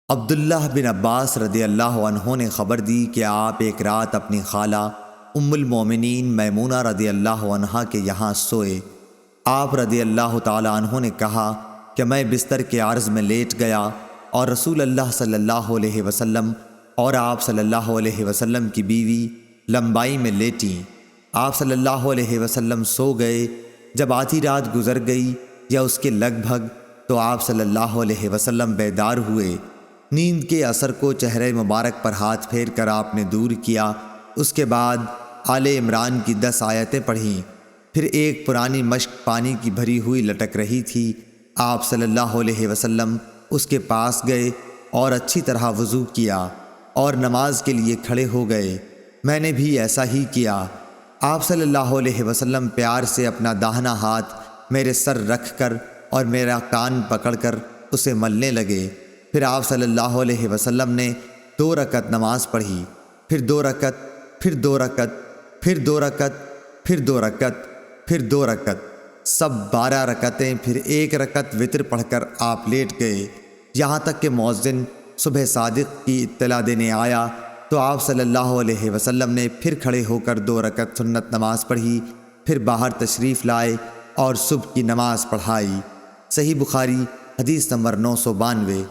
عبداللہ بن عباس رضی اللہ عنہ نے خبر دی کہ آپ ایک رات اپنی خالہ ام المومنین میمونہ رضی اللہ عنہا کے یہاں سوئے۔ آپ رضی اللہ تعالی عنہ نے کہا کہ میں بستر کے عرض میں لیٹ گیا اور رسول اللہ صلی اللہ علیہ وسلم اور آپ صلی اللہ علیہ وسلم کی بیوی لمبائی میں لیٹیں۔ آپ صلی اللہ علیہ وسلم سو گئے۔ جب آدھی رات گزر گئی یا اس کے لگ بھگ تو آپ صلی اللہ علیہ وسلم بیدار ہوئے۔ نیند کے اثر کو چہرے مبارک پر ہاتھ پھیر کر آپ نے دور کیا۔ اس کے بعد آل عمران کی 10 آیتیں پڑھیں۔ پھر ایک پرانی مشک پانی کی بھری ہوئی لٹک رہی تھی۔ آپ صلی اللہ علیہ وسلم اس کے پاس گئے اور اچھی طرح وضو کیا اور نماز کے لیے کھڑے ہو گئے۔ میں نے بھی ایسا ہی کیا۔ آپ صلی اللہ علیہ وسلم پیار سے اپنا داہنا ہاتھ میرے سر رکھ کر اور میرا کان پکڑ کر اسے ملنے لگے۔ پھر آپ صلی اللہ علیہ وسلم نے 2 رکعت نماز پڑھی، پھر 2 رکعت، پھر 2 رکعت، پھر 2 رکعت، پھر 2 رکعت، پھر 2 رکعت، سب 12 رکعتیں، پھر 1 رکعت وتر پڑھ کر آپ لیٹ گئے۔ یہاں تک کہ مؤذن صبح صادق کی اطلاع دینے آیا تو آپ صلی اللہ علیہ وسلم نے پھر کھڑے ہو کر 2 رکعت سنت نماز پڑھی، پھر باہر تشریف لائے اور صبح کی نماز پڑھائی۔ صحیح بخاری حدیث نمبر 992۔